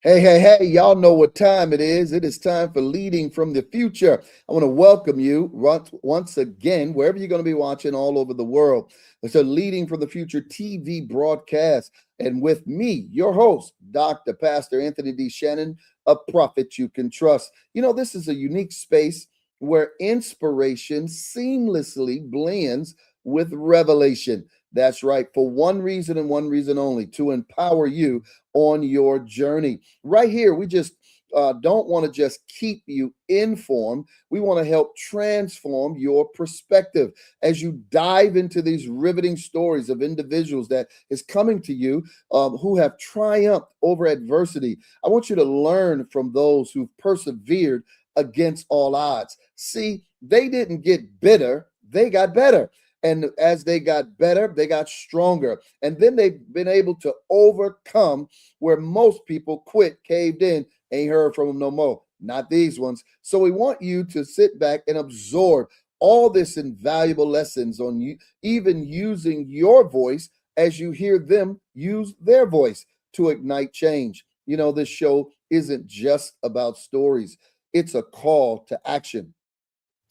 Hey, y'all know what time it is. It is time for Leading from the Future. I want to welcome you once again, wherever you're going to be watching all over the world. It's a Leading from the Future TV broadcast. And with me, your host, Dr. Pastor Anthony D. Shannon, a prophet you can trust. You know, this is a unique space where inspiration seamlessly blends with revelation. That's right, for one reason and one reason only, to empower you on your journey. Right here, we just don't want to just keep you informed. We want to help transform your perspective as you dive into these riveting stories of individuals that is coming to you who have triumphed over adversity. I want you to learn from those who've persevered against all odds. See, they didn't get bitter, they got better. And as they got better, they got stronger. And then they've been able to overcome where most people quit, caved in, ain't heard from them no more. Not these ones. So we want you to sit back and absorb all this invaluable lessons on you, even using your voice as you hear them use their voice to ignite change. You know, this show isn't just about stories. It's a call to action.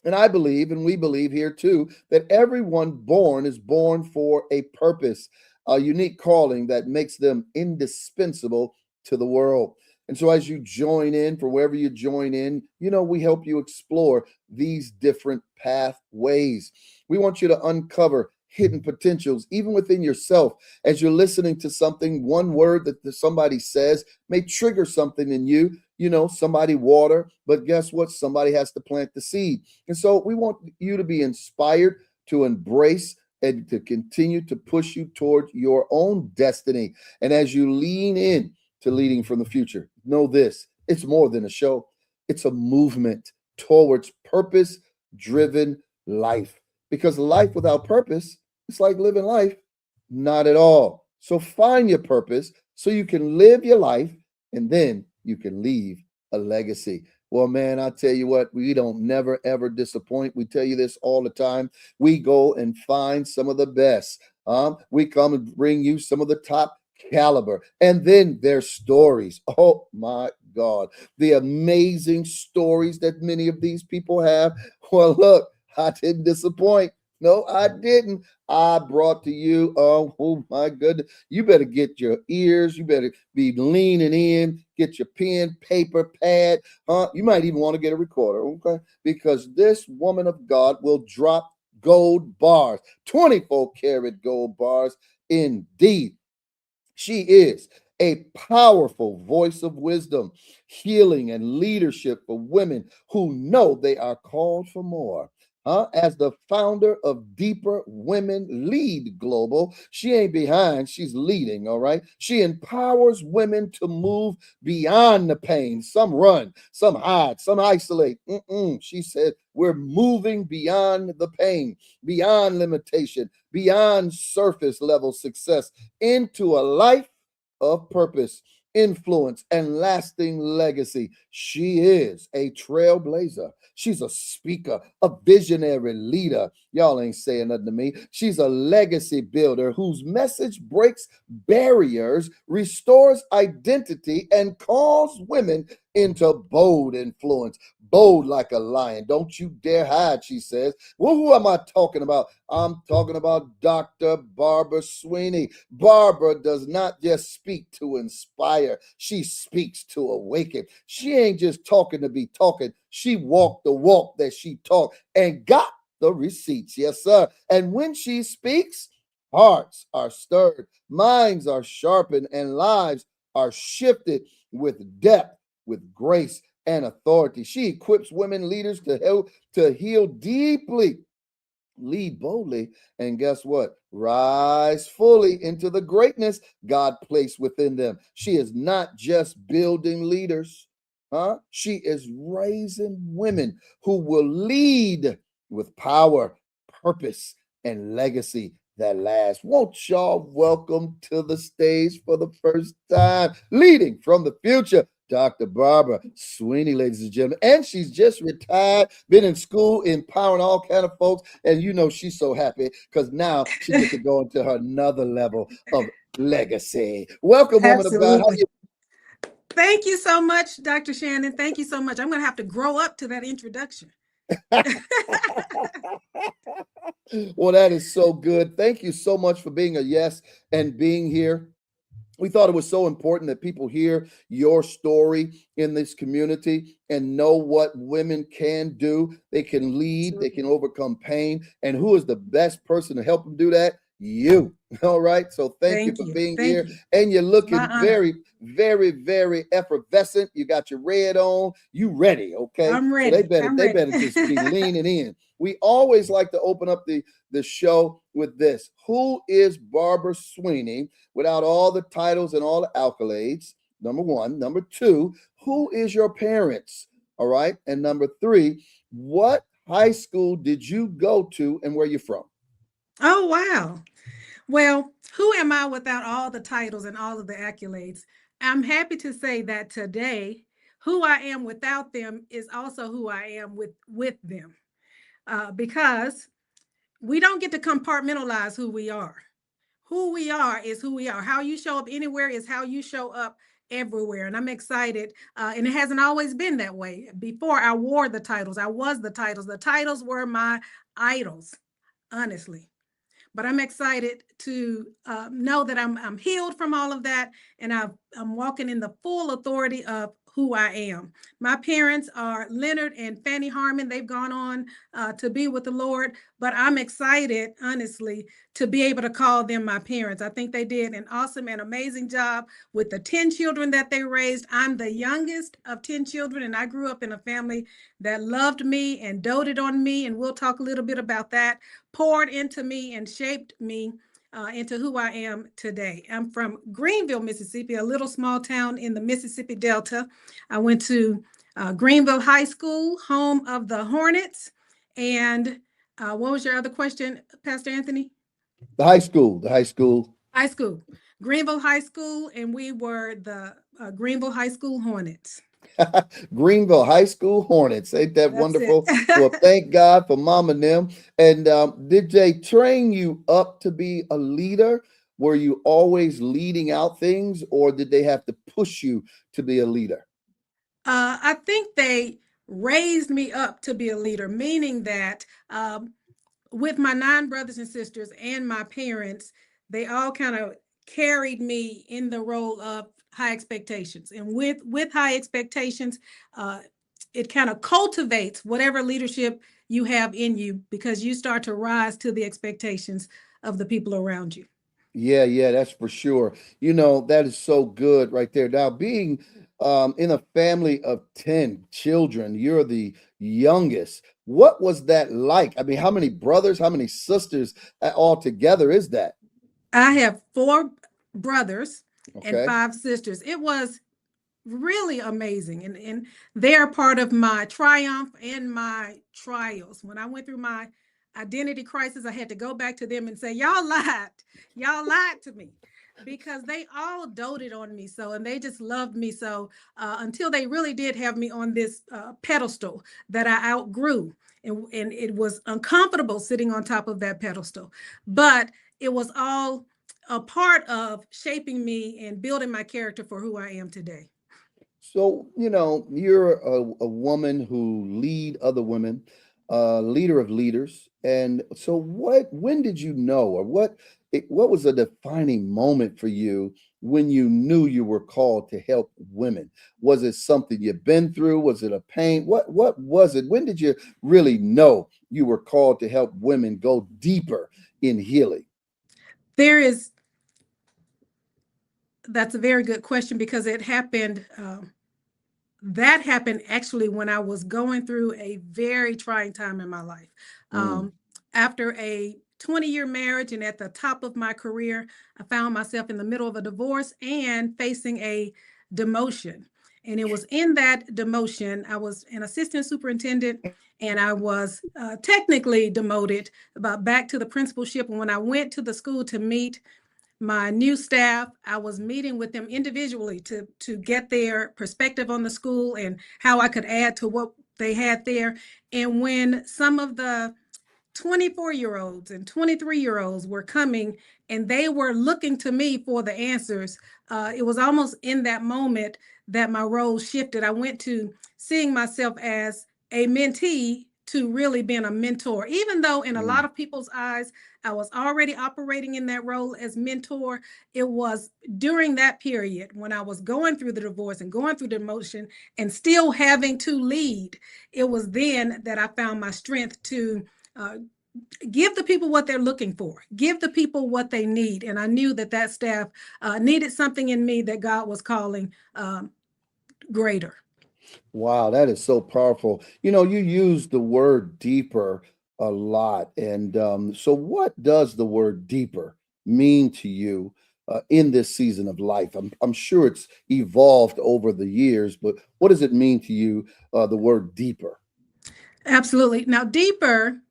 And I believe, and we believe here too, that everyone born is born for a purpose, a unique calling that makes them indispensable to the world. And so as you join in, for wherever you join in, you know, we help you explore these different pathways. We want you to uncover hidden potentials, even within yourself. As you're listening to something, one word that somebody says may trigger something in you. You know, somebody water, but guess what? Somebody has to plant the seed. And so we want you to be inspired to embrace and to continue to push you toward your own destiny. And as you lean in to Leading from the Future, know this: it's more than a show. It's a movement towards purpose-driven life. Because life without purpose, it's like living life not at all. So find your purpose so you can live your life, and then you can leave a legacy. Well, man, I tell you what, we don't never ever disappoint. We tell you this all the time. We go and find some of the best. We come and bring you some of the top caliber, and then their stories. Oh my God, the amazing stories that many of these people have. Well, look, I didn't disappoint. No, I didn't. I brought to you, oh my goodness, you better get your ears, you better be leaning in, get your pen, paper, pad. You might even want to get a recorder, okay? Because this woman of God will drop gold bars, 24 karat gold bars indeed. She is a powerful voice of wisdom, healing, and leadership for women who know they are called for more. As the founder of Deeper Women Lead Global, she ain't behind, she's leading, all right? She empowers women to move beyond the pain. Some run, some hide, some isolate. She said, we're moving beyond the pain, beyond limitation, beyond surface level success, into a life of purpose, influence, and lasting legacy. She is a trailblazer. She's a speaker, a visionary leader. Y'all ain't saying nothing to me. She's a legacy builder whose message breaks barriers, restores identity, and calls women into bold influence. Bold like a lion. Don't you dare hide, she says. Well, who am I talking about? I'm talking about Dr. Barbara Swinney. Barbara does not just speak to inspire. She speaks to awaken. She ain't just talking to be talking. She walked the walk that she talked and got the receipts. Yes, sir. And when she speaks, hearts are stirred, minds are sharpened, and lives are shifted with depth, with grace, and authority. She equips women leaders to help to heal deeply, lead boldly, and guess what? Rise fully into the greatness God placed within them. She is not just building leaders, She is raising women who will lead with power, purpose, and legacy that lasts. Won't y'all welcome to the stage for the first time, Leading from the Future, Dr. Barbara Swinney, ladies and gentlemen. And she's just retired, been in school, empowering all kind of folks. And you know she's so happy because now she gets to go into her another level of legacy. Welcome, woman of God. How Absolutely. you? Thank you so much, Dr. Shannon. Thank you so much. I'm going to have to grow up to that introduction. Well, that is so good. Thank you so much for being a yes and being here. We thought it was so important that people hear your story in this community and know what women can do. They can lead, they Absolutely. can overcome pain. And who is the best person to help them do that? You. All right. So thank you Thank for you. being Thank here. you. And you're It's my looking honor. very, very, very effervescent. You got your red on. You ready. Okay. I'm So they ready. better I'm they ready. better just be leaning in. We always like to open up the show with this. Who is Barbara Swinney without all the titles and all the accolades? Number one. Number two, who is your parents? All right. And number three, what high school did you go to and where you from? Oh, wow. Well, who am I without all the titles and all of the accolades? I'm happy to say that today, who I am without them is also who I am with them, because we don't get to compartmentalize who we are. Who we are is who we are. How you show up anywhere is how you show up everywhere. And I'm excited. And it hasn't always been that way. Before I wore the titles, I was the titles. The titles were my idols, honestly. But I'm excited to know that I'm healed from all of that, and I'm walking in the full authority of who I am. My parents are Leonard and Fanny Harmon. They've gone on to be with the Lord, but I'm excited, honestly, to be able to call them my parents. I think they did an awesome and amazing job with the 10 children that they raised. I'm the youngest of 10 children, and I grew up in a family that loved me and doted on me, and we'll talk a little bit about that, poured into me and shaped me into who I am today. I'm from Greenville, Mississippi, a little small town in the Mississippi Delta. I went to Greenville High School, home of the Hornets. And what was your other question, Pastor Anthony? The high school. The high school. High school, Greenville High School, and we were the Greenville High School Hornets. Greenville High School Hornets. Ain't that That's it. wonderful? Well, thank God for Mom and them. And did they train you up to be a leader? Were you always leading out things, or did they have to push you to be a leader? I think they raised me up to be a leader, meaning that with my 9 brothers and sisters and my parents, they all kind of carried me in the role of high expectations. And with high expectations, uh, it kind of cultivates whatever leadership you have in you, because you start to rise to the expectations of the people around you. Yeah, yeah, that's for sure. That is so good right there. Now, being in a family of 10 children, you're the youngest. What was that like? I mean, how many brothers, how many sisters all together is that? I have 4 brothers and Okay. 5 sisters. It was really amazing, and they're part of my triumph and my trials. When I went through my identity crisis, I had to go back to them and say, y'all lied to me, because they all doted on me so, and they just loved me so, until they really did have me on this pedestal that I outgrew, and it was uncomfortable sitting on top of that pedestal, but it was all a part of shaping me and building my character for who I am today. So, you're a woman who lead other women, leader of leaders. And so when did you know, or what was a defining moment for you when you knew you were called to help women? Was it something you've been through? Was it a pain? What was it? When did you really know you were called to help women go deeper in healing? There is That's a very good question, because it happened. That happened actually when I was going through a very trying time in my life. Mm. Um, After a 20-year marriage and at the top of my career, I found myself in the middle of a divorce and facing a demotion. And it was in that demotion, I was an assistant superintendent, and I was technically demoted, about back to the principalship. And when I went to the school to meet my new staff, I was meeting with them individually to get their perspective on the school and how I could add to what they had there. And when some of the 24-year-olds and 23-year-olds were coming and they were looking to me for the answers. It was almost in that moment that my role shifted. I went to seeing myself as a mentee to really being a mentor, even though in a lot of people's eyes, I was already operating in that role as mentor. It was during that period when I was going through the divorce and going through the emotion and still having to lead. It was then that I found my strength to give the people what they're looking for, give the people what they need. And I knew that that staff needed something in me that God was calling greater. Wow, that is so powerful. You use the word deeper a lot. And so, what does the word deeper mean to you in this season of life? I'm sure it's evolved over the years, but what does it mean to you, the word deeper? Absolutely. Now, deeper,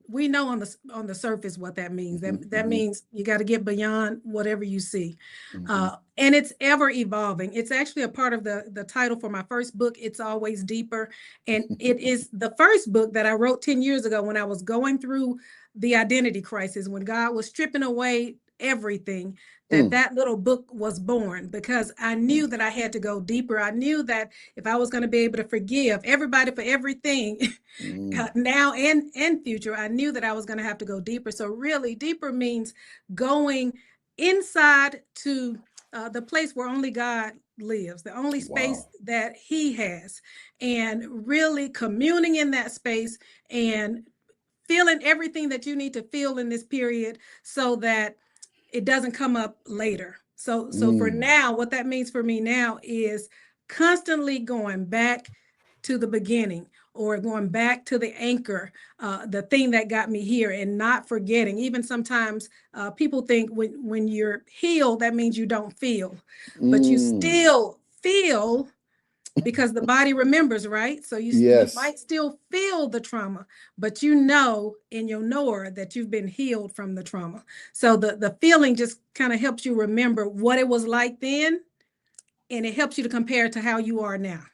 we know on the surface what that means. Hmm. That Hmm. means you got to get beyond whatever you see, Hmm. and it's ever evolving. It's actually a part of the title for my first book. It's always deeper, and it is the first book that I wrote 10 years ago when I was going through the identity crisis, when God was stripping away everything. That little book was born because I knew that I had to go deeper. I knew that if I was going to be able to forgive everybody for everything, Mm. now and future, I knew that I was going to have to go deeper. So really, deeper means going inside to the place where only God lives, the only space Wow. that He has, and really communing in that space and feeling everything that you need to feel in this period so that it doesn't come up later. So for Mm. now, what that means for me now is constantly going back to the beginning or going back to the anchor, the thing that got me here, and not forgetting. Even sometimes people think when you're healed, that means you don't feel, but you Mm. still feel because the body remembers, right? So you Yes. might still feel the trauma, but you know in your knower that you've been healed from the trauma. So the feeling just kind of helps you remember what it was like then, and it helps you to compare to how you are now.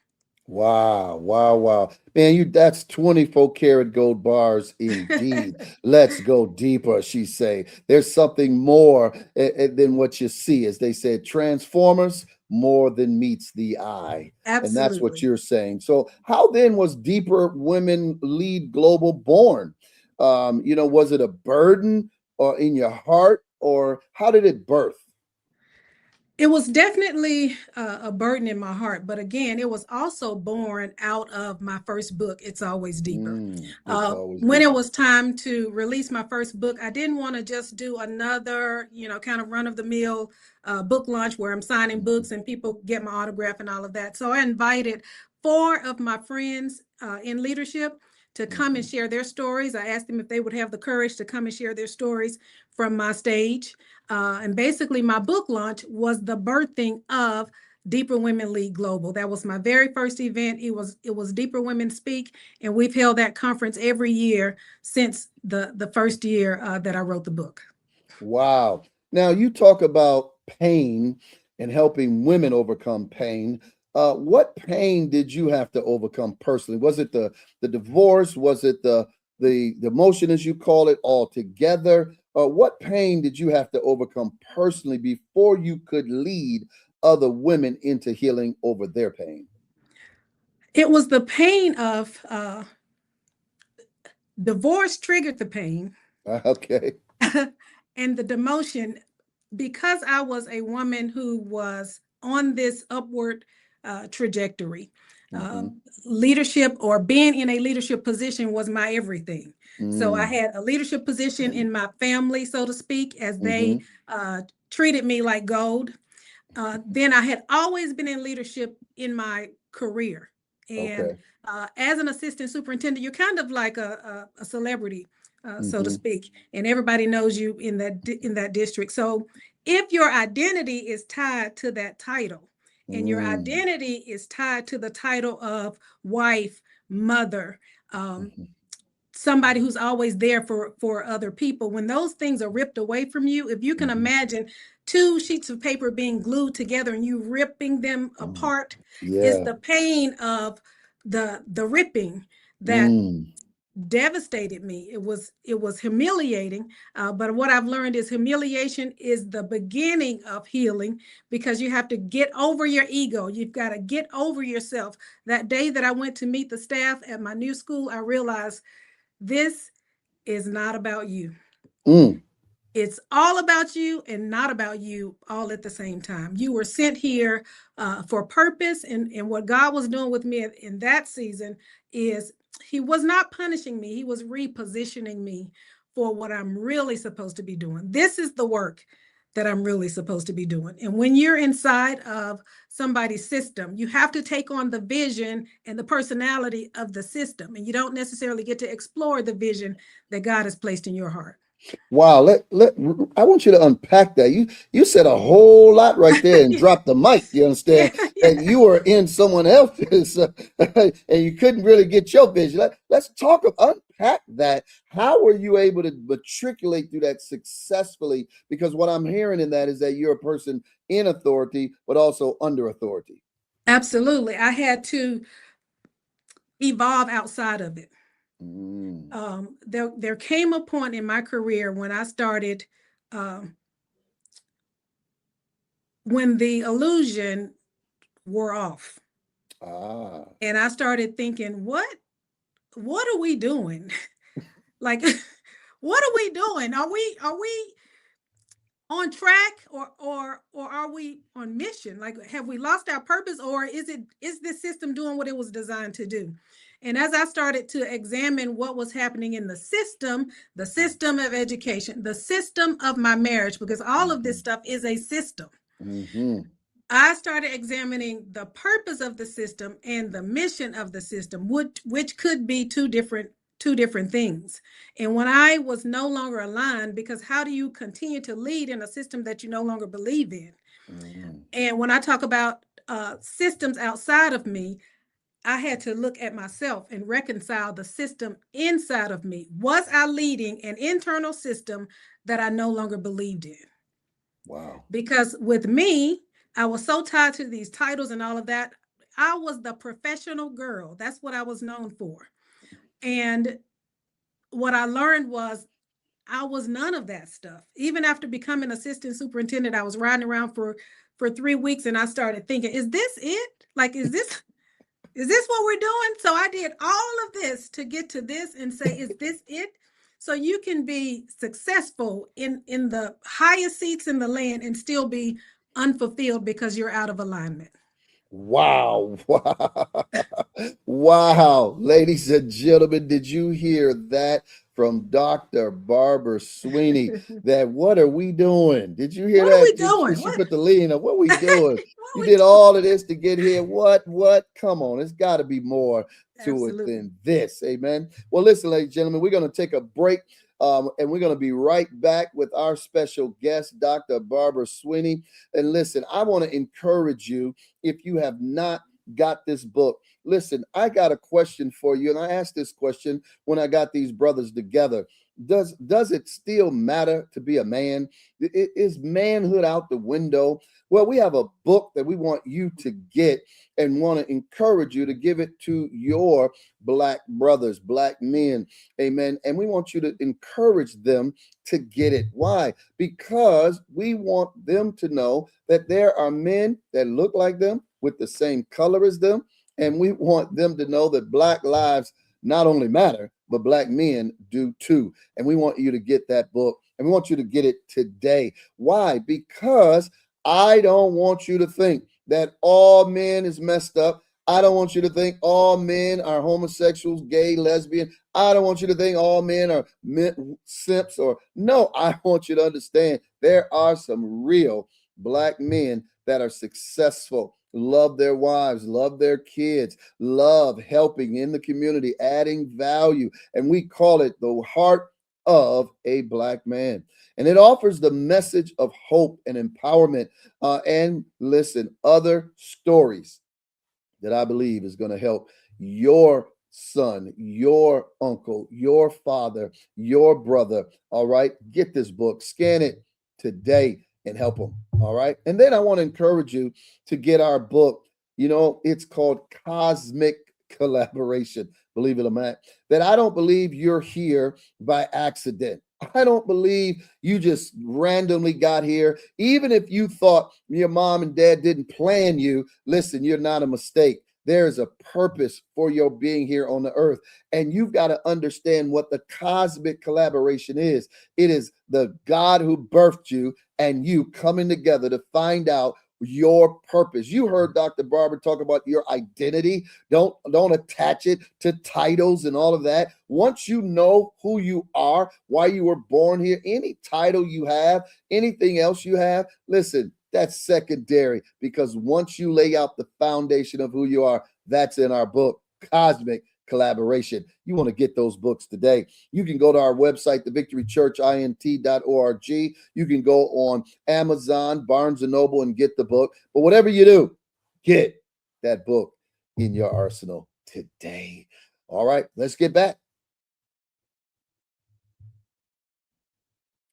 Wow, wow, wow. Man, that's 24 karat gold bars indeed. Let's go deeper, she say. There's something more than what you see. As they said, Transformers, more than meets the eye. And that's what Absolutely. you're saying. So how then was Deeper Women Lead Global born? Was it a burden or in your heart, or how did it birth? It was definitely a burden in my heart, but again, it was also born out of my first book, It's Always Deeper. It's always When it deeper. was time to release my first book, I didn't want to just do another, kind of run of the mill book launch where I'm signing books and people get my autograph and all of that. So I invited four of my friends in leadership to come and Mhm. share their stories. I asked them if they would have the courage to come and share their stories from my stage. And basically, my book launch was the birthing of Deeper Women League Global. That was my very first event. It was Deeper Women Speak, and we've held that conference every year since the first year that I wrote the book. Wow. Now you talk about pain and helping women overcome pain. What pain did you have to overcome personally? Was it the divorce? Was it the emotion, as you call it, altogether? What pain did you have to overcome personally before you could lead other women into healing over their pain? It was the pain of divorce triggered the pain, Okay. and the demotion, because I was a woman who was on this upward trajectory. Hmm. Leadership or being in a leadership position was my everything. So I Mm. had a leadership position in my family, so to speak, as they Hmm. treated me like gold. Then I had always been in leadership in my career. And Okay. as an assistant superintendent, you're kind of like a celebrity, so to Hmm. speak, and everybody knows you in that district. So if your identity is tied to that title, and your Mm. identity is tied to the title of wife, mother, um, Hmm. somebody who's always there for other people, when those things are ripped away from you, if you can Hmm. imagine two sheets of paper being glued together and you ripping them Mm. apart, is Yeah. the pain of the ripping that Mm. devastated me. It was humiliating. But what I've learned is humiliation is the beginning of healing, because you have to get over your ego. You've got to get over yourself. That day that I went to meet the staff at my new school, I realized this is not about you. Mm. It's all about you and not about you all at the same time. You were sent here for purpose. And what God was doing with me in that season is he was not punishing me. He was repositioning me for what I'm really supposed to be doing. This is the work that I'm really supposed to be doing. And when you're inside of somebody's system, you have to take on the vision and the personality of the system. And you don't necessarily get to explore the vision that God has placed in your heart. Wow, I want you to unpack that. You said a whole lot right there and dropped the mic. You Yeah, understand yeah. that you were in someone else's and you couldn't really get your vision. Let's talk unpack that. How were you able to matriculate through that successfully? Because what I'm hearing in that is that you're a person in authority, but also under authority. Absolutely. I had to evolve outside of it. Mm. There came a point in my career when I started, um, when the illusion wore off, Ah. and I started thinking, what are we doing? Like, what are we doing? Are we on track, or are we on mission? Like, have we lost our purpose, or is this system doing what it was designed to do? And as I started to examine what was happening in the system of education, the system of my marriage, because all of this Mhm. stuff is a system, Mhm. I started examining the purpose of the system and the mission of the system, which could be two different things. And when I was no longer aligned, because how do you continue to lead in a system that you no longer believe in? Mhm. And when I talk about systems outside of me, I had to look at myself and reconcile the system inside of me. Was I leading an internal system that I no longer believed in? Wow. Because with me, I was so tied to these titles and all of that. I was the professional girl. That's what I was known for. And what I learned was I was none of that stuff. Even after becoming assistant superintendent, I was riding around for 3 weeks, and I started thinking, is this it? Like, is this what we're doing? So I did all of this to get to this and say, is this it? So you can be successful in the highest seats in the land and still be unfulfilled because you're out of alignment. Wow. Wow. Wow. Ladies and gentlemen, did you hear that from Dr. Barbara Swinney? That what are we doing? Did you hear What are we that? doing? She What, put the lean up. What are we what doing? are You we did doing? all of this to get here. What? Come on. It's got to be more to it Absolutely. than this. Amen. Well, listen, ladies and gentlemen, we're going to take a break. And we're going to be right back with our special guest, Dr. Barbara Swinney. And listen, I want to encourage you, if you have not got this book, listen, I got a question for you. And I asked this question when I got these brothers together. Does it still matter to be a man? Is manhood out the window? Well, we have a book that we want you to get and want to encourage you to give it to your black brothers, black men. Amen. And we want you to encourage them to get it. Why? Because we want them to know that there are men that look like them with the same color as them. And we want them to know that black lives not only matter, but black men do too. And we want you to get that book, and we want you to get it today. Why? Because I don't want you to think that all men is messed up. I don't want you to think all men are homosexuals, gay, lesbian. I don't want you to think all men are simps or no. I want you to understand there are some real black men that are successful, love their wives, love their kids, love helping in the community, adding value. And we call it the heart of a black man. And it offers the message of hope and empowerment. And listen, other stories that I believe is going to help your son, your uncle, your father, your brother. All right. Get this book, scan it today and help them. All right. And then I want to encourage you to get our book. You know, it's called Cosmic collaboration, believe it or not, that I don't believe you're here by accident. I don't believe you just randomly got here. Even if you thought your mom and dad didn't plan you, listen, you're not a mistake. There is a purpose for your being here on the earth. And you've got to understand what the cosmic collaboration is. It is the God who birthed you and you coming together to find out your purpose. You heard Dr. Barber talk about your identity. Don't attach it to titles and all of that. Once you know who you are, why you were born here, any title you have, anything else you have, listen, that's secondary, because once you lay out the foundation of who you are, that's in our book, Cosmic Collaboration. You want to get those books today. You can go to our website, thevictorychurchint.org. You can go on Amazon, Barnes & Noble, and get the book. But whatever you do, get that book in your arsenal today. All right, let's get back.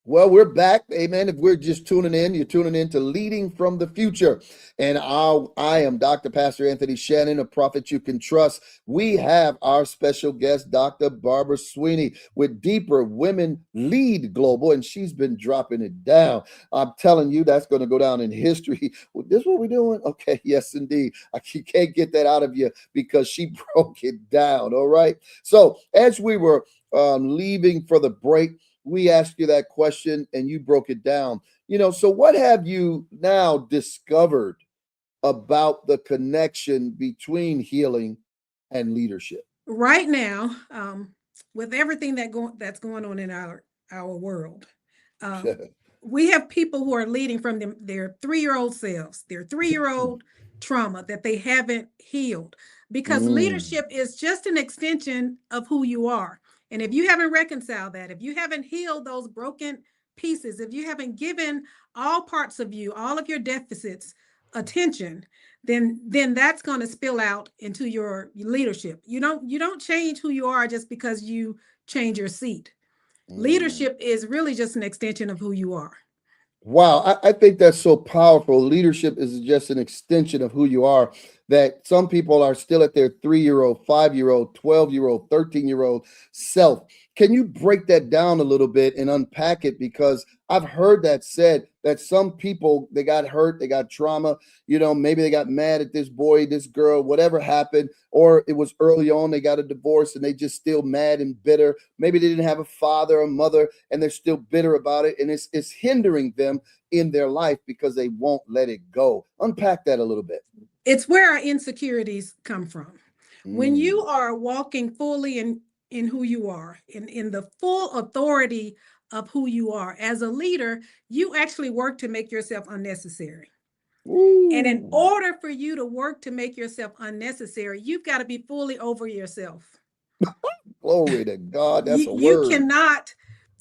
Well, we're back. Amen. If we're just tuning in, you're tuning in to Leading from the Future. And I am Dr. Pastor Anthony Shannon, a prophet you can trust. We have our special guest, Dr. Barbara Swinney, with Deeper Women Lead Global, and she's been dropping it down. I'm telling you, that's going to go down in history. Well, this is what we're doing? Okay, yes, indeed. I can't get that out of you because she broke it down. All right. So as we were leaving for the break, we asked you that question and you broke it down. So what have you now discovered about the connection between healing and leadership? Right now, with everything that's going on in our world, we have people who are leading from their 3-year-old selves, their 3-year-old trauma that they haven't healed, because leadership is just an extension of who you are. And if you haven't reconciled that, if you haven't healed those broken pieces, if you haven't given all parts of you, all of your deficits attention, then that's going to spill out into your leadership. You don't change who you are just because you change your seat. Leadership is really just an extension of who you are. Wow, I think that's so powerful. Leadership is just an extension of who you are, that some people are still at their 3-year-old, 5-year-old, 12-year-old, 13-year-old self. Can you break that down a little bit and unpack it? Because I've heard that said that some people, they got hurt, they got trauma, maybe they got mad at this boy, this girl, whatever happened, or it was early on, they got a divorce and they just still mad and bitter. Maybe they didn't have a father or mother and they're still bitter about it. And it's hindering them in their life because they won't let it go. Unpack that a little bit. It's where our insecurities come from. When you are walking fully in who you are, in the full authority of who you are as a leader, you actually work to make yourself unnecessary. And in order for you to work to make yourself unnecessary, you've got to be fully over yourself. Glory to God. That's a You word.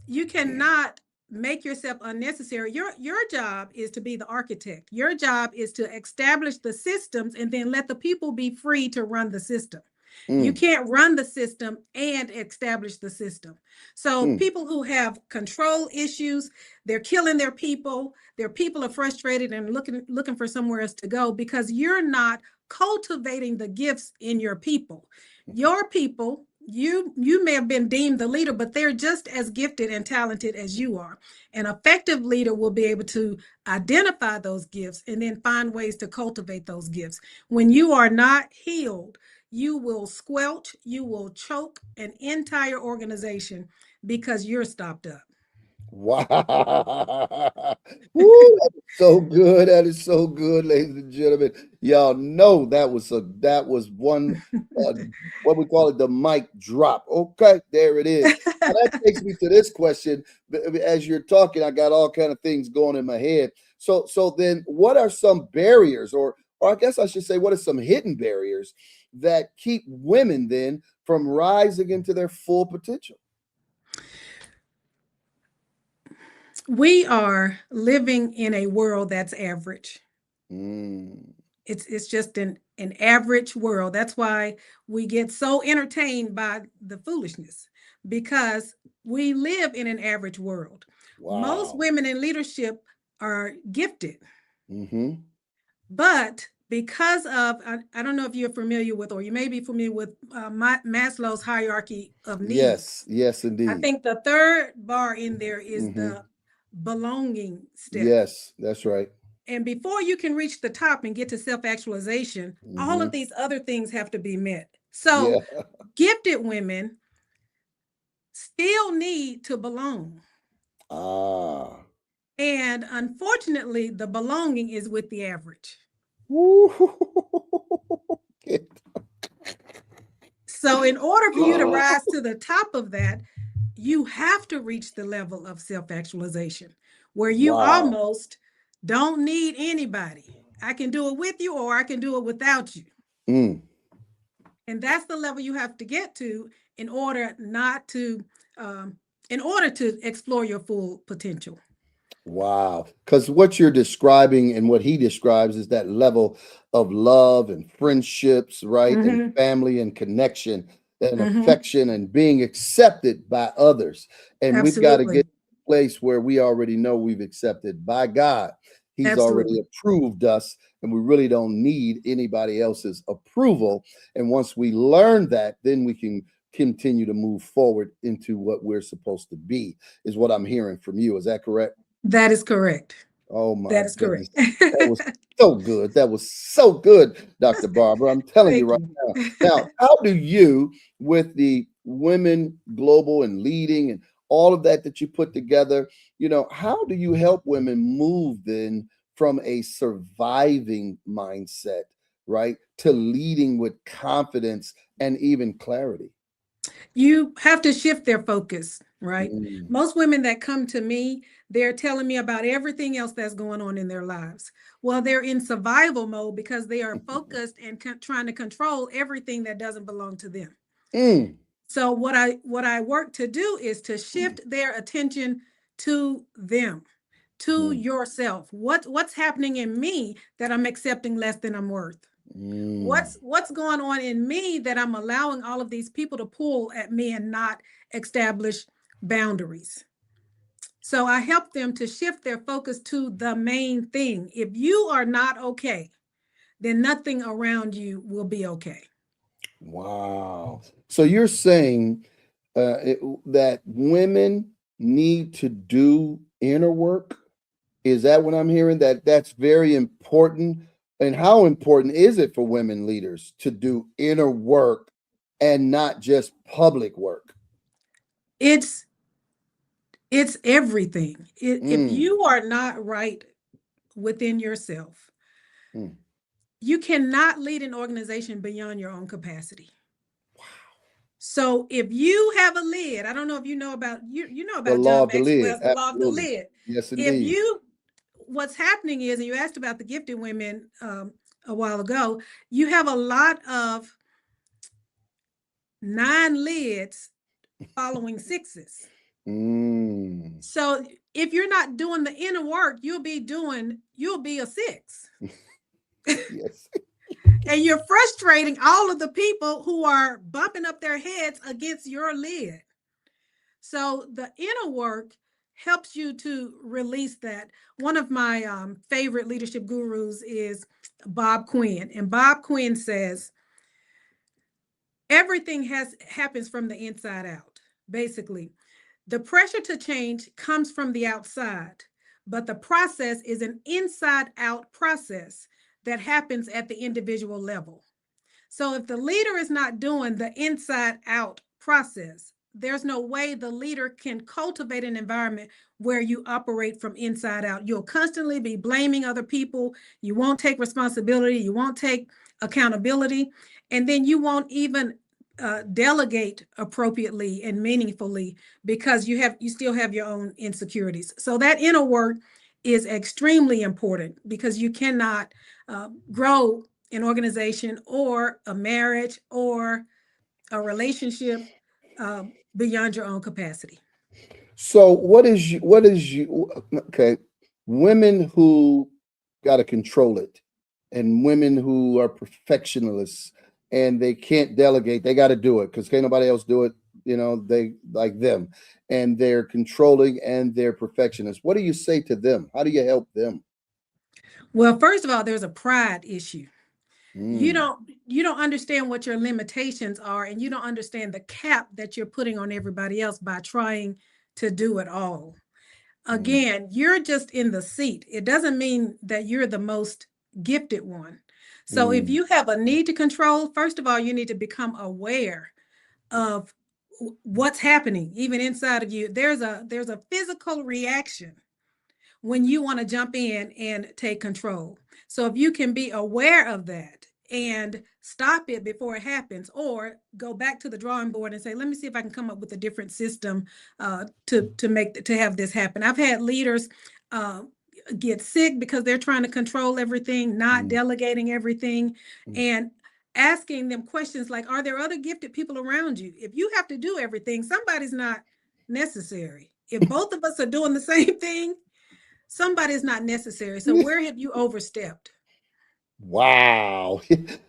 you cannot make yourself unnecessary. Your job is to be the architect. Your job is to establish the systems and then let the people be free to run the system. You can't run the system and establish the system. So people who have control issues, they're killing their people. Their people are frustrated and looking for somewhere else to go because you're not cultivating the gifts in your people. Your people, you may have been deemed the leader, but they're just as gifted and talented as you are. An effective leader will be able to identify those gifts and then find ways to cultivate those gifts. When you are not healed, you will squelch, you will choke an entire organization because you're stopped up. Wow. Woo, that is so good. That is so good, ladies and gentlemen. Y'all know that was one what we call it, the mic drop. Okay, there it is. Now that takes me to this question. As you're talking, I got all kind of things going in my head. So then what are some barriers, or I guess I should say, what are some hidden barriers that keep women then from rising into their full potential? We are living in a world that's average. It's just an average world. That's why we get so entertained by the foolishness, because we live in an average world. Most Wow. women in leadership are gifted, but because of, I don't know if you're familiar with, or you may be familiar with Maslow's hierarchy of needs. Yes, yes, I indeed. think the third bar in there is Hmm. the belonging step. Yes, that's right. And before you can reach the top and get to self actualization, all Hmm. of these other things have to be met. Yeah. So, gifted women still need to belong. Ah. And unfortunately, the belonging is with the average. Woo. So, in order for you to rise to the top of that, you have to reach the level of self actualization where you Wow. almost don't need anybody. I can do it with you or I can do it without you. Mm. And that's the level you have to get to in order not to, in order to explore your full potential. Wow. Because what you're describing and what he describes is that level of love and friendships, right? And Mm-hmm. family and connection and Mm-hmm. affection and being accepted by others. And we've got to get Absolutely. to a place where we already know we've accepted by God. He's already Absolutely. approved us, and we really don't need anybody else's approval. And once we learn that, then we can continue to move forward into what we're supposed to be, is what I'm hearing from you. Is that correct? That is correct. Oh my That is goodness. correct. That was so good. That was so good, Dr. Barbara. I'm telling you Thank right you. now. Now, how do you, with the women global and leading and all of that that you put together, how do you help women move then from a surviving mindset, right, to leading with confidence and even clarity? You have to shift their focus, right? Mm, Most women that come to me, they're telling me about everything else that's going on in their lives. Well, they're in survival mode because they are focused and trying to control everything that doesn't belong to them. mm, So what I work to do is to shift their attention to them, to mm, yourself. What's happening in me that I'm accepting less than I'm worth? mm. What's going on in me that I'm allowing all of these people to pull at me and not establish boundaries? So I help them to shift their focus to the main thing. If you are not okay, then nothing around you will be okay. Wow. So you're saying that women need to do inner work? Is that what I'm hearing? That's very important. And how important is it for women leaders to do inner work and not just public work? It's it's everything. If Mm, you are not right within yourself, mm. you cannot lead an organization beyond your own capacity. So if you have a lid, I don't know if you know The about law John of the lid. Maxwell's the law of the Absolutely. lid. Yes, If indeed. you What's happening is, and you asked about the gifted women a while ago, you have a lot of nine lids following sixes. Mm. So if you're not doing the inner work, you'll be a six. Yes. And you're frustrating all of the people who are bumping up their heads against your lid. So the inner work helps you to release that. One of my favorite leadership gurus is Bob Quinn, and Bob Quinn says everything has happens from the inside out. Basically, the pressure to change comes from the outside, but the process is an inside out process that happens at the individual level. So if the leader is not doing the inside out process, there's no way the leader can cultivate an environment where you operate from inside out. You'll constantly be blaming other people. You won't take responsibility. You won't take accountability. And then you won't even delegate appropriately and meaningfully because you still have your own insecurities. So that inner work is extremely important because you cannot grow an organization or a marriage or a relationship beyond your own capacity. So what is you okay, women who got to control it and women who are perfectionists and they can't delegate, they got to do it because can't nobody else do it, they like them, and they're controlling and they're perfectionists. What do you say to them? How do you help them? Well, first of all, there's a pride issue. You Mm, don't you don't understand what your limitations are, and you don't understand the cap that you're putting on everybody else by trying to do it all. mm, Again, you're just in the seat. It doesn't mean that you're the most gifted one. So if mm, you have a need to control, first of all, you need to become aware of what's happening even inside of you. There's a physical reaction when you want to jump in and take control. So if you can be aware of that and stop it before it happens, or go back to the drawing board and say, let me see if I can come up with a different system to have this happen. I've had leaders uh, get sick because they're trying to control everything, not mm, delegating everything, mm. and asking them questions like, are there other gifted people around you? If you have to do everything, somebody's not necessary. If both of us are doing the same thing, somebody's not necessary. So where have you overstepped? Wow.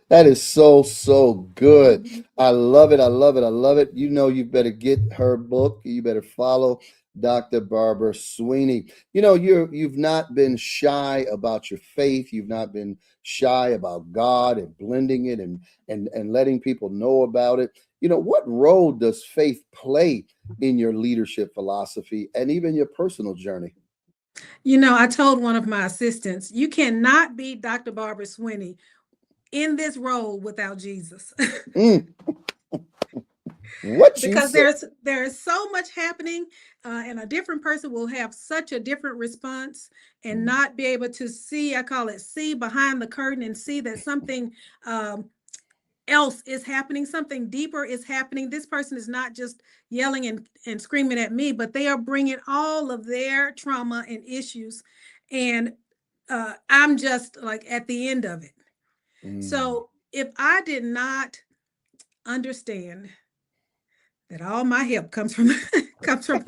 That is so, so good. Mhm. I love it. I love it. I love it. You know, you better get her book. You better follow Dr. Barbara Swinney. You know, you've not been shy about your faith. You've not been shy about God and blending it and letting people know about it. You know, what role does faith play in your leadership philosophy and even your personal journey? I told one of my assistants, you cannot be Dr. Barbara Swinney in this role without Jesus. Mm, what you Because say? there's so much happening, and a different person will have such a different response and Mm, not be able to see, I call it see behind the curtain, and see that something else is happening, something deeper is happening. This person is not just yelling and screaming at me, but they are bringing all of their trauma and issues, and I'm just like at the end of it. mm. So if I did not understand that all my help comes from comes from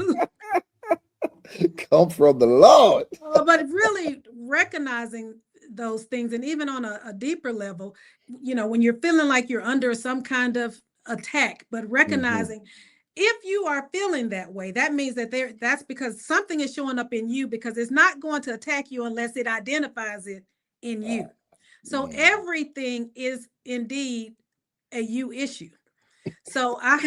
Come from the Lord. but really recognizing those things, and even on a deeper level, when you're feeling like you're under some kind of attack, but Hmm. recognizing if you are feeling that way, that means that's because something is showing up in you, because it's not going to attack you unless it identifies it in you. So Yeah. everything is indeed a you issue. So I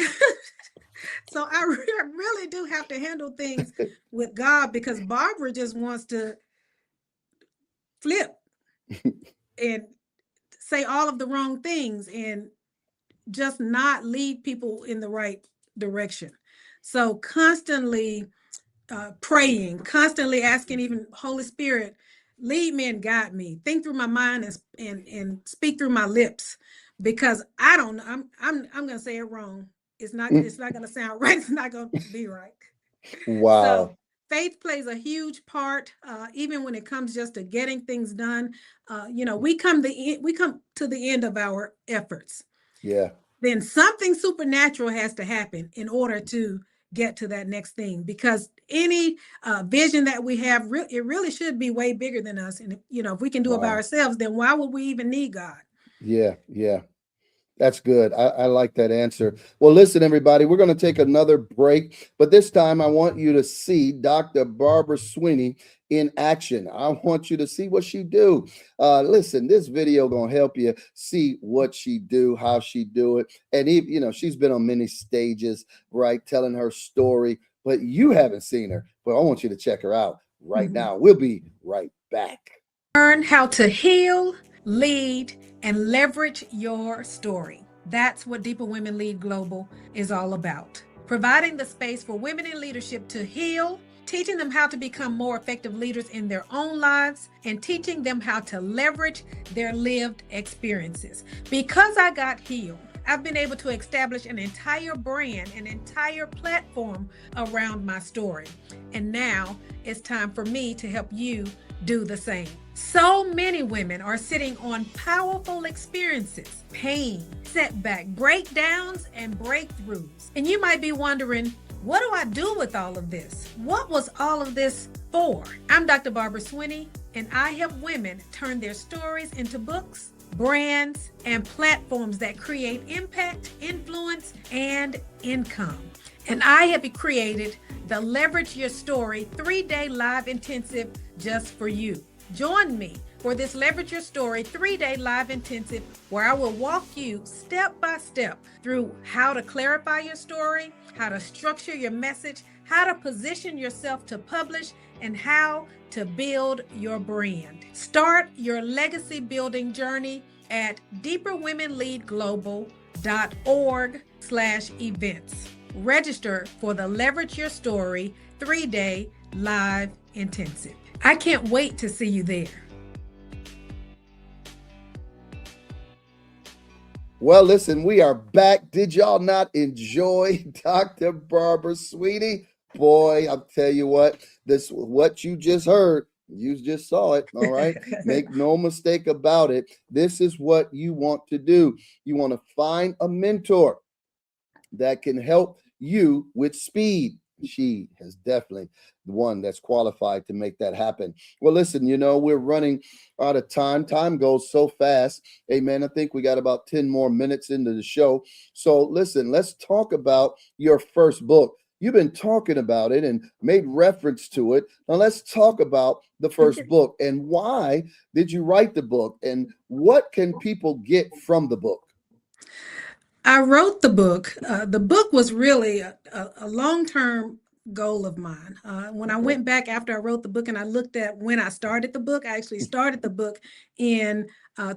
so I really do have to handle things with God, because Barbara just wants to flip and say all of the wrong things and just not lead people in the right direction. So constantly praying, constantly asking, even Holy Spirit, lead me and guide me. Think through my mind and speak through my lips, because I don't know. I'm gonna say it wrong. It's not gonna sound right. It's not gonna be right. So Wow. faith plays a huge part, even when it comes just to getting things done. We come to the end of our efforts. Yeah. Then something supernatural has to happen in order to get to that next thing, because any vision that we have, it really should be way bigger than us. And if we can do it by Wow. ourselves, then why would we even need God? Yeah. Yeah. That's good. I like that answer. Well, listen, everybody, we're going to take another break, but this time I want you to see Dr. Barbara Swinney in action. I want you to see what she do. Listen, this video going to help you see what she do, how she do it. And even, she's been on many stages, right, telling her story, but you haven't seen her. But I want you to check her out right Mhm. now. We'll be right back. Learn how to heal, lead, and leverage your story. That's what Deeper Women Lead Global is all about. Providing the space for women in leadership to heal, teaching them how to become more effective leaders in their own lives, and teaching them how to leverage their lived experiences. Because I got healed, I've been able to establish an entire brand, an entire platform around my story. And now it's time for me to help you do the same. So many women are sitting on powerful experiences, pain, setback, breakdowns, and breakthroughs. And you might be wondering, what do I do with all of this? What was all of this for? I'm Dr. Barbara Swinney, and I help women turn their stories into books, brands, and platforms that create impact, influence, and income. And I have created the Leverage Your Story 3-day live intensive just for you. Join me for this Leverage Your Story 3-day live intensive where I will walk you step by step through how to clarify your story, how to structure your message, how to position yourself to publish, and how to build your brand. Start your legacy building journey at deeperwomenleadglobal.org/events. Register for the Leverage Your Story 3-day live intensive. I can't wait to see you there. Well, listen, we are back. Did y'all not enjoy Dr. Barbara Swinney? Boy, I'll tell you what, what you just heard, you just saw it, all right? Make no mistake about it. This is what you want to do. You want to find a mentor that can help you with speed. She has definitely the one that's qualified to make that happen. Well, listen, we're running out of time. Time goes so fast. Amen. I think we got about 10 more minutes into the show. So listen, let's talk about your first book. You've been talking about it and made reference to it. Now let's talk about the first book and why did you write the book and what can people get from the book? I wrote the book. The book was really a long-term goal of mine. When I went back after I wrote the book and I looked at when I started the book, I actually started the book in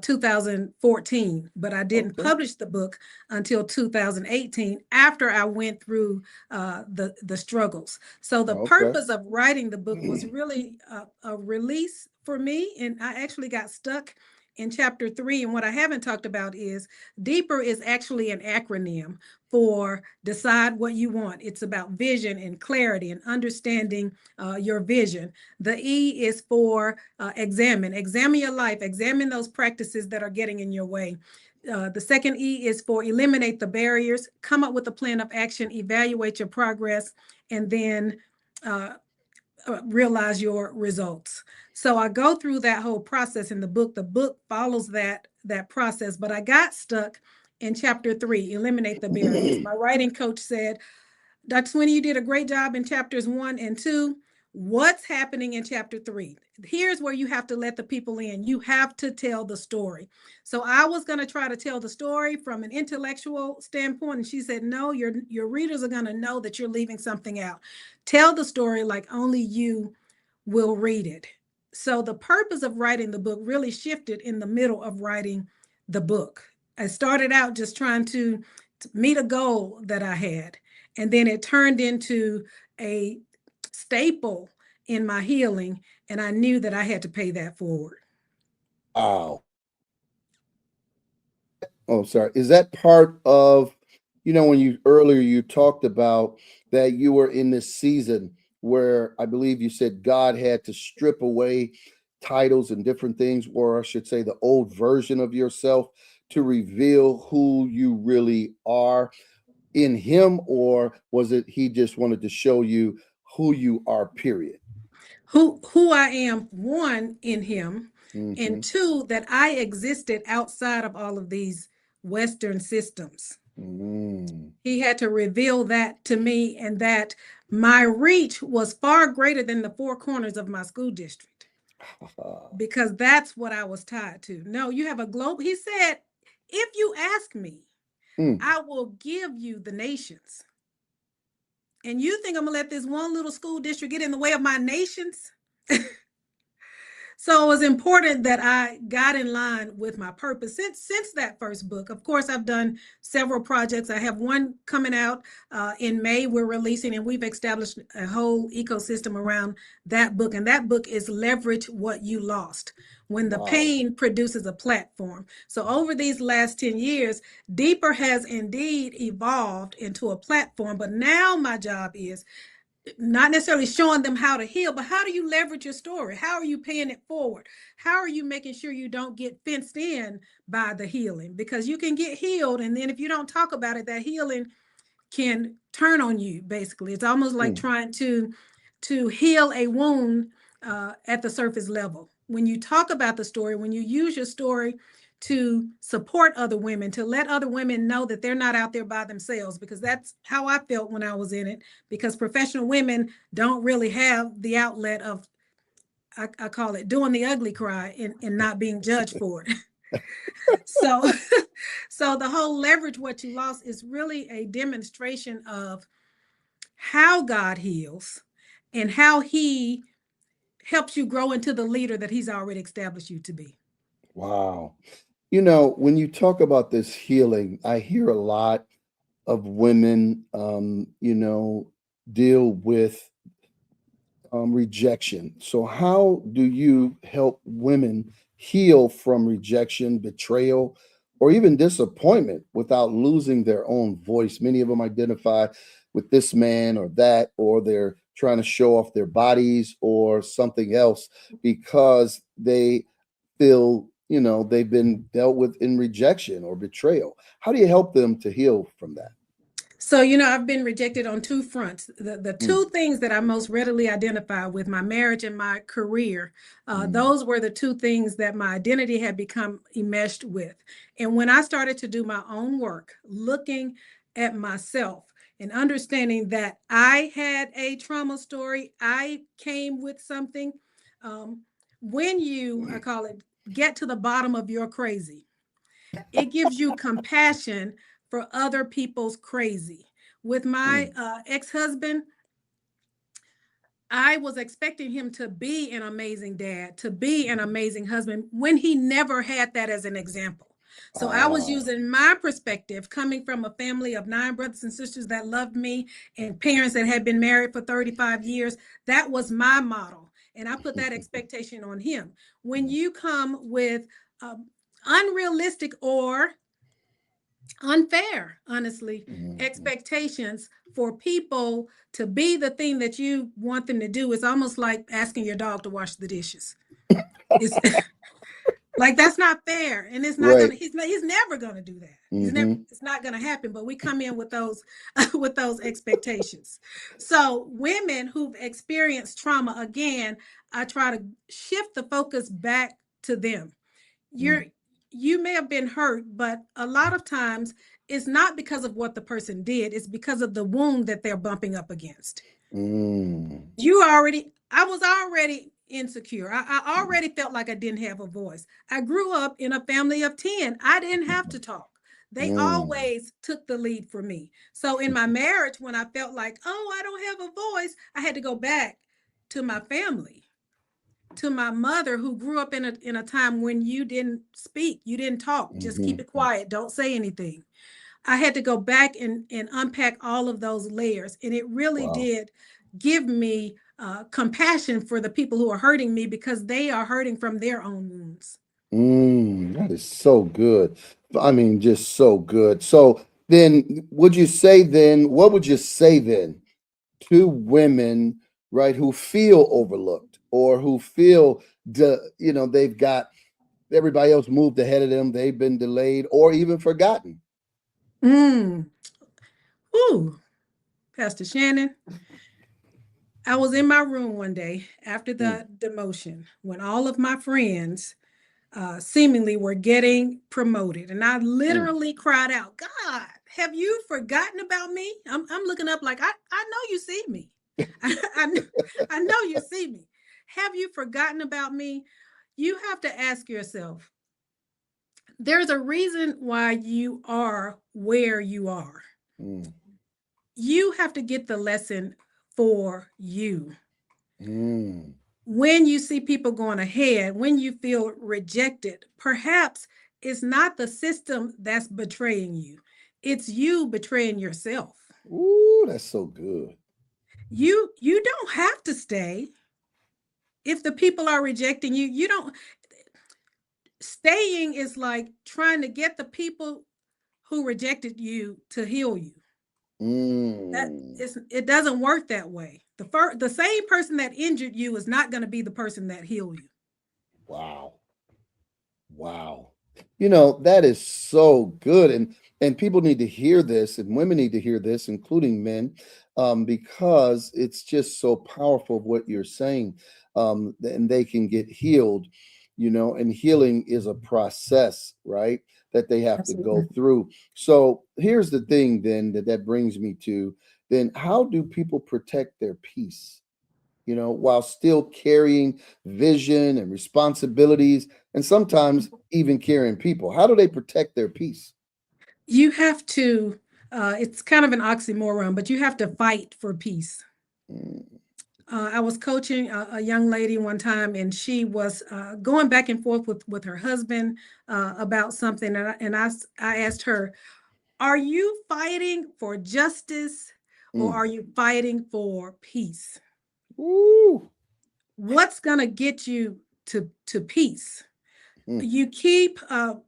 2014, but I didn't publish the book until 2018 after I went through the struggles. So the purpose of writing the book was really a release for me, and I actually got stuck in chapter 3. And what I haven't talked about is DEEPER is actually an acronym for decide what you want. It's about vision and clarity and understanding your vision. The E is for examine your life, examine those practices that are getting in your way. The second E is for eliminate the barriers, come up with a plan of action, evaluate your progress, and then realize your results. So I go through that whole process in the book. The book follows that process, but I got stuck in chapter 3, eliminate the barriers. My writing coach said, Dr. Swinney, you did a great job in chapters 1 and 2. What's happening in chapter 3? Here's where you have to let the people in. You have to tell the story. So I was going to try to tell the story from an intellectual standpoint. And she said, no, your readers are going to know that you're leaving something out. Tell the story like only you will read it. So the purpose of writing the book really shifted in the middle of writing the book. I started out just trying to meet a goal that I had. And then it turned into a staple in my healing. And I knew that I had to pay that forward. Wow. Oh, sorry. Is that part of, when you talked about that you were in this season where I believe you said God had to strip away titles and different things, or I should say the old version of yourself to reveal who you really are in him, or was it he just wanted to show you who you are, period? Who I am, one, in him, and two, that I existed outside of all of these Western systems. He had to reveal that to me, and that my reach was far greater than the 4 corners of my school district, because that's what I was tied to. No, you have a globe. He said, if you ask me, I will give you the nations. And you think I'm gonna let this one little school district get in the way of my nations? So it was important that I got in line with my purpose since that first book. Of course, I've done several projects. I have one coming out in May. We're releasing, and we've established a whole ecosystem around that book. And that book is Leverage What You Lost, when the pain produces a platform. So over these last 10 years, DEEPER has indeed evolved into a platform. But now my job is not necessarily showing them how to heal, but how do you leverage your story? How are you paying it forward? How are you making sure you don't get fenced in by the healing? Because you can get healed, and then if you don't talk about it, that healing can turn on you. Basically, it's almost like trying to heal a wound at the surface level. When you talk about the story, when you use your story to support other women, to let other women know that they're not out there by themselves, because that's how I felt when I was in it, because professional women don't really have the outlet of I call it doing the ugly cry and not being judged for it. So, so the whole leverage what you lost is really a demonstration of how God heals and how he helps you grow into the leader that he's already established you to be. Wow. When you talk about this healing, I hear a lot of women, deal with rejection. So, how do you help women heal from rejection, betrayal, or even disappointment without losing their own voice? Many of them identify with this man or that, or they're trying to show off their bodies or something else because they feel, they've been dealt with in rejection or betrayal. How do you help them to heal from that? So, I've been rejected on two fronts. The Mm, two things that I most readily identify with my marriage and my career, mm, those were the two things that my identity had become enmeshed with. And when I started to do my own work, looking at myself and understanding that I had a trauma story, I came with something. Um, when you, I call it, get to the bottom of your crazy, it gives you compassion for other people's crazy. With my mm, ex-husband, I was expecting him to be an amazing dad, to be an amazing husband when he never had that as an example. So I was wow. using my perspective coming from a family of 9 brothers and sisters that loved me and parents that had been married for 35 years. That was my model. And I put that expectation on him. When you come with unrealistic or unfair, honestly, Mhm. expectations for people to be the thing that you want them to do, is almost like asking your dog to wash the dishes. It's like that's not fair, and it's not Right. gonna. He's never gonna do that. He's never. Hmm. It's not gonna happen. But we come in with those with those expectations. So women who've experienced trauma, again, I try to shift the focus back to them. you're Mm, you may have been hurt, but a lot of times it's not because of what the person did, it's because of the wound that they're bumping up against. mm, I was already insecure. I already felt like I didn't have a voice. I grew up in a family of 10. I didn't have to talk. They mm, always took the lead for me. So in my marriage, when I felt like, oh, I don't have a voice, I had to go back to my family, to my mother, who grew up in a time when you didn't speak, you didn't talk, just keep mhm. it quiet, don't say anything. I had to go back and unpack all of those layers, and it really Wow. did give me compassion for the people who are hurting me, because they are hurting from their own wounds. That is so good. I mean, just so good. So then, what would you say then to women, right, who feel overlooked or who feel, they've got everybody else moved ahead of them, they've been delayed or even forgotten? Mm. Ooh, Pastor Shannon, I was in my room one day after Mm, the demotion when all of my friends seemingly were getting promoted. And I mm, literally cried out, God, have you forgotten about me? I'm looking up like, I know you see me. I, I know you see me. Have you forgotten about me? You have to ask yourself, there's a reason why you are where you are. mm, You have to get the lesson for you. mm, When you see people going ahead, when you feel rejected, perhaps it's not the system that's betraying you. It's you betraying yourself. Ooh, that's so good. You don't have to stay. If the people are rejecting you, you don't. Staying is like trying to get the people who rejected you to heal you. Mm, It doesn't work that way. The same person that injured you is not going to be the person that healed you. wow. Wow. That is so good. And people need to hear this, and women need to hear this, including men, because it's just so powerful what you're saying. And they can get healed, and healing is a process, right? That they have to go Absolutely. through. So here's the thing then that brings me to then how do people protect their peace? while still carrying vision and responsibilities and sometimes even carrying people? How do they protect their peace? You have to, it's kind of an oxymoron, but you have to fight for peace. Mm, I was coaching a young lady one time, and she was going back and forth with her husband about something. I asked her, are you fighting for justice or mm, are you fighting for peace? Woo. What's going to get you to peace? Mm,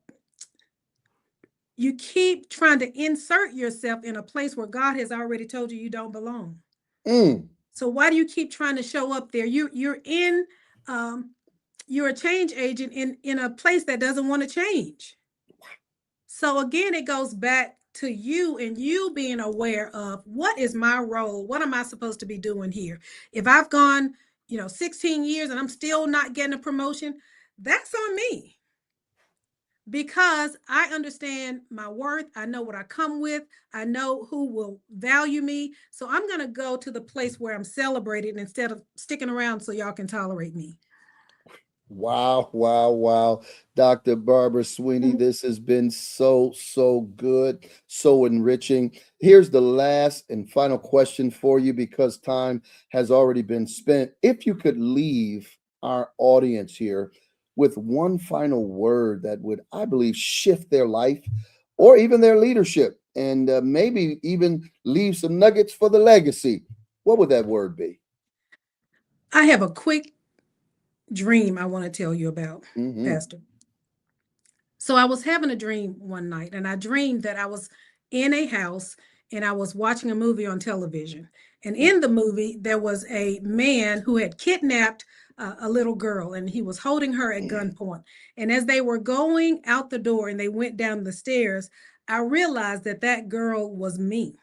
You keep trying to insert yourself in a place where God has already told you you don't belong. mm. So why do you keep trying to show up there? Um, you're a change agent in a place that doesn't want to change. So again, it goes back to you and you being aware of what is my role? What am I supposed to be doing here? If I've gone, 16 years and I'm still not getting a promotion, that's on me because I understand my worth. I know what I come with. I know who will value me. So I'm going to go to the place where I'm celebrated instead of sticking around so y'all can tolerate me. Wow, wow, wow. Dr. Barbara Swinney, this has been so, so good, so enriching. Here's the last and final question for you because time has already been spent. If you could leave our audience here with one final word that would, I believe, shift their life or even their leadership and maybe even leave some nuggets for the legacy, what would that word be? I have a quick dream I want to tell you about, Hmm. Pastor. So I was having a dream one night, and I dreamed that I was in a house and I was watching a movie on television. And in the movie, there was a man who had kidnapped a little girl, and he was holding her at gunpoint. And as they were going out the door and they went down the stairs, I realized that that girl was me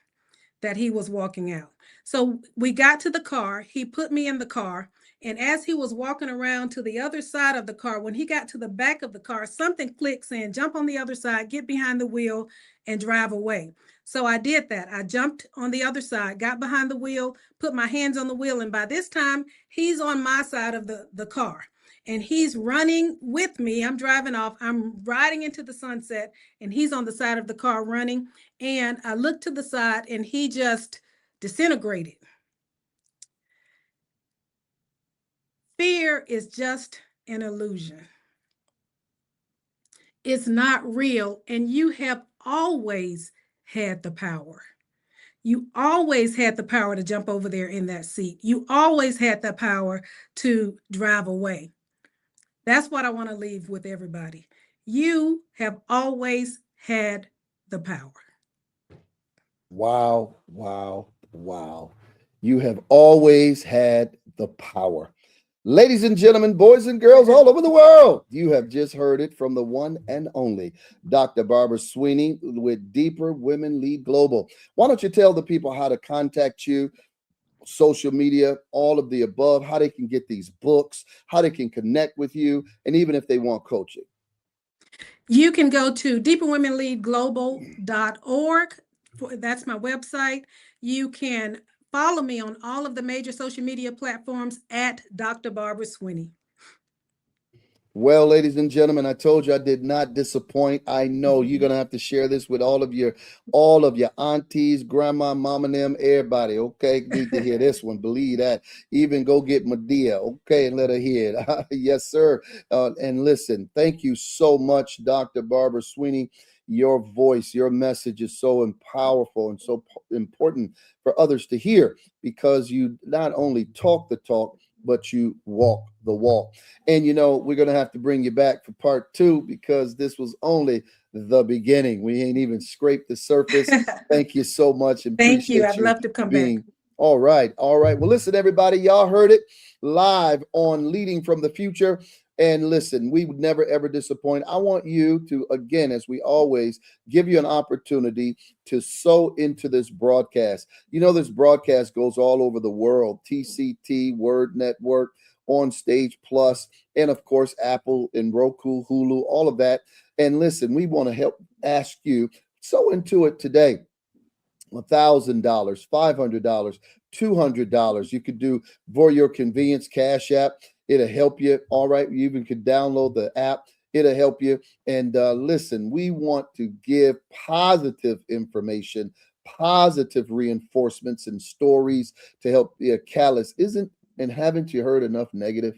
that he was walking out. So we got to the car. He put me in the car. And as he was walking around to the other side of the car, when he got to the back of the car, something clicked saying, jump on the other side, get behind the wheel, and drive away. So I did that. I jumped on the other side, got behind the wheel, put my hands on the wheel. And by this time, he's on my side of the car. And he's running with me. I'm driving off. I'm riding into the sunset, and he's on the side of the car running. And I looked to the side and he just disintegrated. Fear is just an illusion, it's not real. And you have always had the power. You always had the power to jump over there in that seat. You always had the power to drive away. That's what I want to leave with everybody. You have always had the power. Wow, wow, wow. You have always had the power. Ladies and gentlemen, boys and girls all over the world, you have just heard it from the one and only Dr. Barbara Swinney with Deeper Women Lead Global. Why don't you tell the people how to contact you, social media, all of the above, how they can get these books, how they can connect with you, and even if they want coaching? You can go to deeperwomenleadglobal.org. That's my website. You can follow me on all of the major social media platforms at Dr. Barbara Swinney. Well, ladies and gentlemen, I told you I did not disappoint. I know you're gonna have to share this with all of your aunties, grandma, mama, and them, everybody. Okay, need to hear this one. Believe that. Even go get Medea, okay, and let her hear it. Yes, sir. And listen, thank you so much, Dr. Barbara Swinney. Your voice, your message is so powerful and so important for others to hear because you not only talk the talk, but you walk the walk. And we're going to have to bring you back for part two because this was only the beginning. We ain't even scraped the surface. Thank you so much and Thank you. appreciate I'd you love to come back. being all right. All right. Well, listen, everybody, y'all heard it live on Leading from the Future. And listen, we would never ever disappoint. I want you to, again, as we always, give you an opportunity to sow into this broadcast. This broadcast goes all over the world: TCT, Word Network, On Stage Plus, and of course, Apple and Roku, Hulu, all of that. And listen, we want to help ask you, sow into it today. $1,000, $500, $200. You could do for your convenience Cash App. It'll help you. All right. You even could download the app. It'll help you. And listen, we want to give positive information, positive reinforcements and stories to help be a catalyst. Haven't you heard enough negative?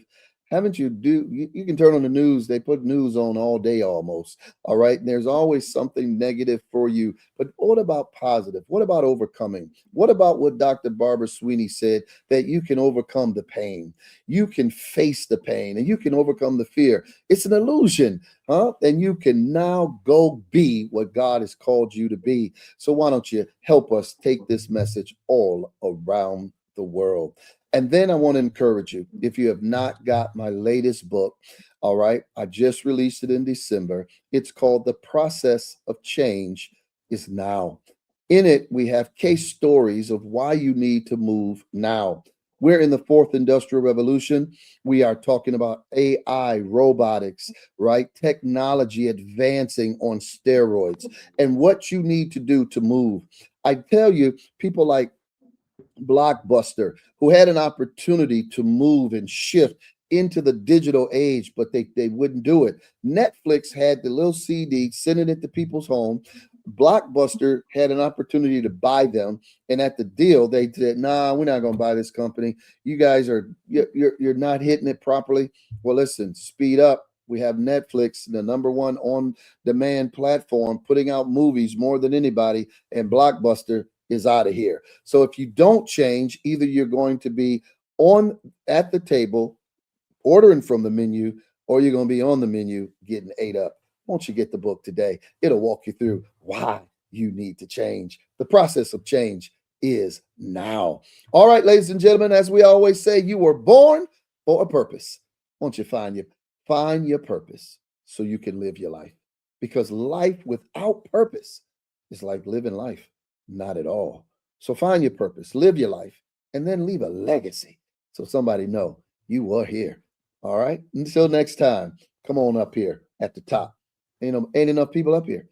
Haven't you you can turn on the news. They put news on all day almost. All right. And there's always something negative for you. But what about positive? What about overcoming? What about what Dr. Barbara Swinney said, that you can overcome the pain? You can face the pain and you can overcome the fear. It's an illusion, huh? And you can now go be what God has called you to be. So why don't you help us take this message all around the world? And then I want to encourage you, if you have not got my latest book, all right, I just released it in December. It's called The Process of Change is Now. In it, we have case stories of why you need to move now. We're in the fourth industrial revolution. We are talking about AI, robotics, right? Technology advancing on steroids, and what you need to do to move. I tell you, people like Blockbuster, who had an opportunity to move and shift into the digital age, but they wouldn't do it. Netflix had the little CD, sending it to people's home. Blockbuster had an opportunity to buy them, and at the deal, they said, "Nah, we're not going to buy this company. You guys you're not hitting it properly." Well, listen, speed up. We have Netflix, the number one on-demand platform, putting out movies more than anybody, and Blockbuster is out of here. So if you don't change, either you're going to be at the table ordering from the menu, or you're going to be on the menu getting ate up. Won't you get the book today? It'll walk you through why you need to change. The process of change is now. All right, ladies and gentlemen, as we always say, you were born for a purpose. Won't you find your purpose so you can live your life? Because life without purpose is like living life not at all. So find your purpose, live your life, and then leave a legacy so somebody know you were here. All right. Until next time, come on up here at the top. Ain't enough people up here.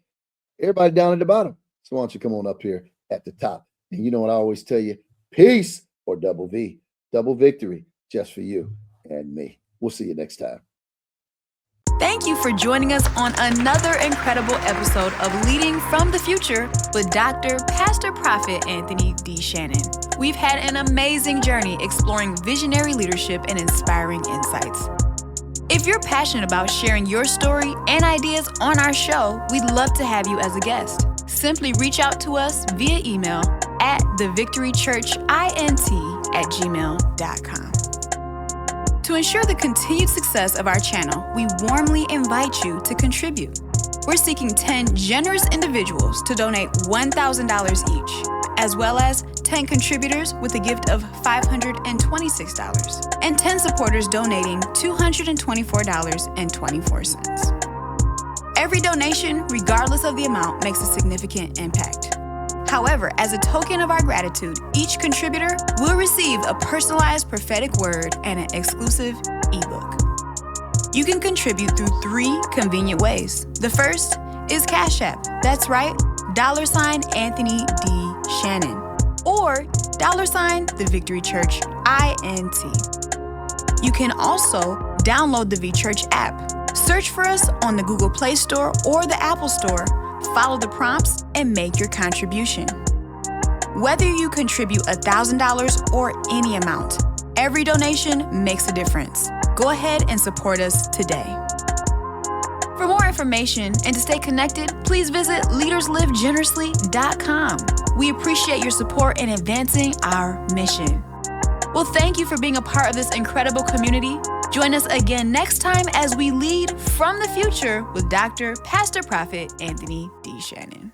Everybody down at the bottom. So why don't you come on up here at the top? And you know what I always tell you? Peace, or double V, double victory, just for you and me. We'll see you next time. Thank you for joining us on another incredible episode of Leading from the Future with Dr. Pastor Prophet Anthony D. Shannon. We've had an amazing journey exploring visionary leadership and inspiring insights. If you're passionate about sharing your story and ideas on our show, we'd love to have you as a guest. Simply reach out to us via email at thevictorychurchint@gmail.com. To ensure the continued success of our channel, we warmly invite you to contribute. We're seeking 10 generous individuals to donate $1,000 each, as well as 10 contributors with a gift of $526, and 10 supporters donating $224.24. Every donation, regardless of the amount, makes a significant impact. However, as a token of our gratitude, each contributor will receive a personalized prophetic word and an exclusive ebook. You can contribute through 3 convenient ways. The first is Cash App. That's right, $ Anthony D. Shannon, or $ The Victory Church INT. You can also download the V Church app. Search for us on the Google Play Store or the Apple Store. Follow the prompts and make your contribution. Whether you contribute $1,000 or any amount, every donation makes a difference. Go ahead and support us today. For more information and to stay connected, please visit leaderslivegenerously.com. We appreciate your support in advancing our mission. Well, thank you for being a part of this incredible community. Join us again next time as we lead from the future with Dr. Pastor Prophet Anthony D. Shannon.